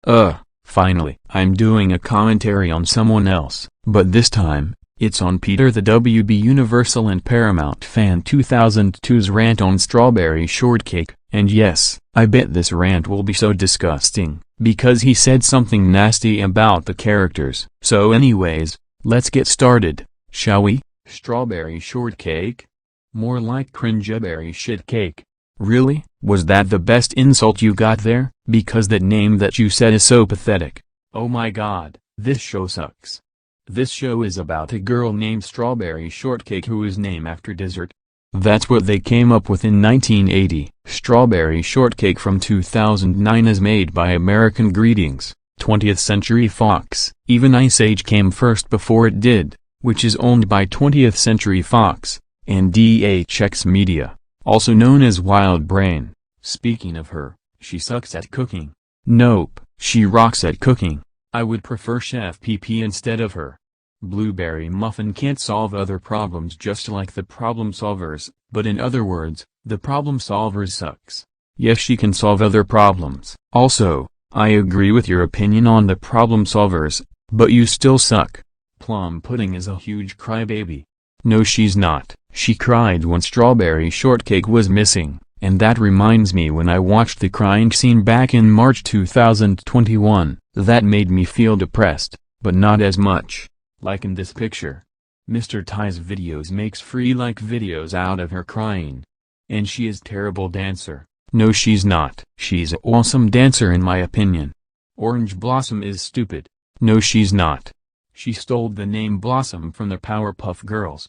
Finally. I'm doing a commentary on someone else, but this time, it's on Peter the WB Universal and Paramount Fan 2002's rant on Strawberry Shortcake, and yes, I bet this rant will be so disgusting, because he said something nasty about the characters. So anyways, let's get started, shall we? Strawberry Shortcake? More like cringeberry shitcake. Really? Was that the best insult you got there? Because that name that you said is so pathetic. Oh my god, this show sucks. This show is about a girl named Strawberry Shortcake who is named after dessert. That's what they came up with in 1980. Strawberry Shortcake from 2009 is made by American Greetings, 20th Century Fox. Even Ice Age came first before it did, which is owned by 20th Century Fox, and DHX Media, also known as Wild Brain. Speaking of her, she sucks at cooking. Nope, she rocks at cooking. I would prefer Chef PP instead of her. Blueberry Muffin can't solve other problems just like the problem solvers, but in other words, the problem solvers sucks. Yes, she can solve other problems. Also, I agree with your opinion on the problem solvers, but you still suck. Plum Pudding is a huge crybaby. No, she's not. She cried when Strawberry Shortcake was missing, and that reminds me when I watched the crying scene back in March 2021, that made me feel depressed, but not as much. Like in this picture. Mr. Ty's videos makes free like videos out of her crying. And she is terrible dancer. No, she's not. She's an awesome dancer in my opinion. Orange Blossom is stupid. No, she's not. She stole the name Blossom from the Powerpuff Girls.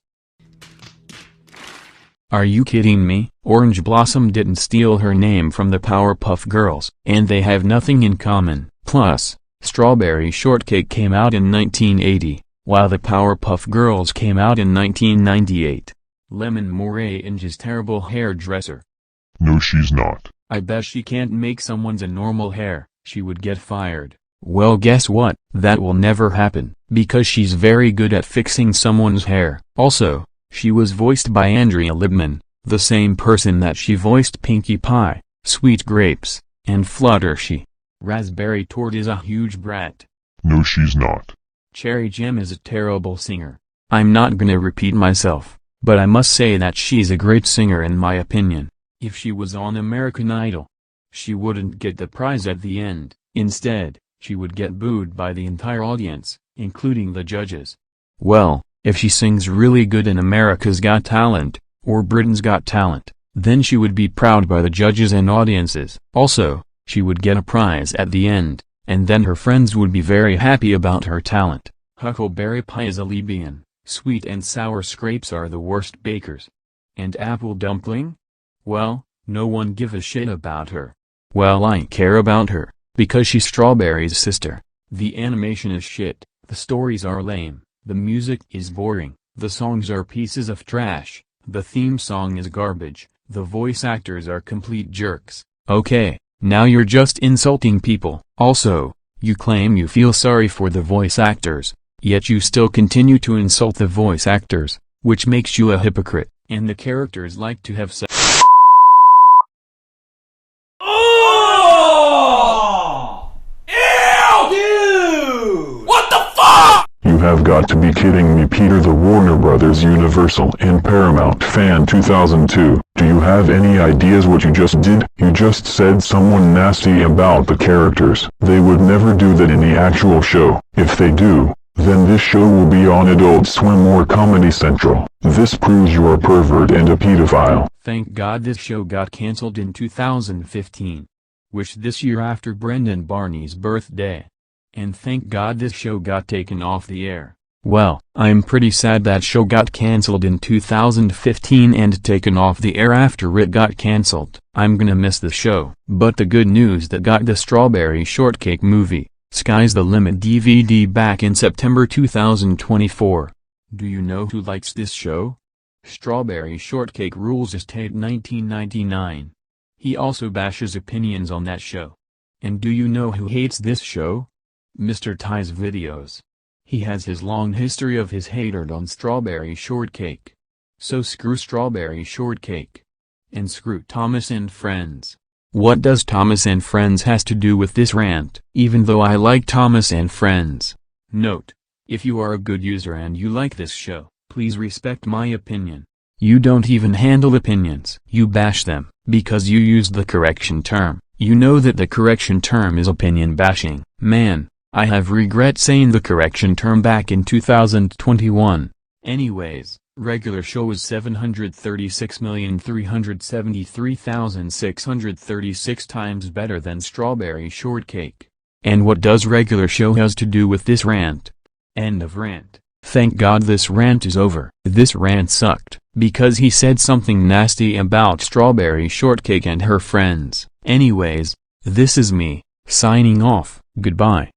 Are you kidding me? Orange Blossom didn't steal her name from the Powerpuff Girls, and they have nothing in common. Plus, Strawberry Shortcake came out in 1980, while the Powerpuff Girls came out in 1998. Lemon Morange is terrible hairdresser. No, she's not. I bet she can't make someone's a normal hair, she would get fired. Well, guess what? That will never happen, because she's very good at fixing someone's hair. Also, she was voiced by Andrea Libman, the same person that she voiced Pinkie Pie, Sweet Grapes, and Fluttershy. Raspberry Torte is a huge brat. No, she's not. Cherry Jam is a terrible singer. I'm not gonna repeat myself, but I must say that she's a great singer in my opinion. If she was on American Idol, she wouldn't get the prize at the end. Instead, she would get booed by the entire audience, including the judges. Well, if she sings really good in America's Got Talent, or Britain's Got Talent, then she would be proud by the judges and audiences. Also, she would get a prize at the end, and then her friends would be very happy about her talent. Huckleberry Pie is a Libyan. Sweet and sour scrapes are the worst bakers. And Apple Dumpling? Well, no one give a shit about her. Well, I care about her, because she's Strawberry's sister. The animation is shit, the stories are lame, the music is boring, the songs are pieces of trash, the theme song is garbage, the voice actors are complete jerks. Okay, now you're just insulting people. Also, you claim you feel sorry for the voice actors, yet you still continue to insult the voice actors, which makes you a hypocrite, and the characters like to have sex. You have got to be kidding me. Peter the Warner Brothers Universal and Paramount Fan 2002. Do you have any ideas what you just did? You just said someone nasty about the characters. They would never do that in the actual show. If they do, then this show will be on Adult Swim or Comedy Central. This proves you're a pervert and a pedophile. Thank God this show got cancelled in 2015. Which this year after Brendan Barney's birthday. And thank God this show got taken off the air. Well, I'm pretty sad that show got cancelled in 2015 and taken off the air after it got cancelled. I'm gonna miss the show. But the good news that got the Strawberry Shortcake movie, Sky's the Limit DVD back in September 2024. Do you know who likes this show? Strawberry Shortcake rules estate 1999. He also bashes opinions on that show. And do you know who hates this show? Mr. Ty's videos. He has his long history of his hatred on Strawberry Shortcake. So screw Strawberry Shortcake. And screw Thomas and Friends. What does Thomas and Friends has to do with this rant? Even though I like Thomas and Friends. Note: if you are a good user and you like this show, please respect my opinion. You don't even handle opinions. You bash them, because you used the correction term. You know that the correction term is opinion bashing. Man, I have regret saying the correction term back in 2021. Anyways, regular show is 736,373,636 times better than Strawberry Shortcake. And what does regular show has to do with this rant? End of rant. Thank God this rant is over. This rant sucked, because he said something nasty about Strawberry Shortcake and her friends. Anyways, this is me, signing off. Goodbye.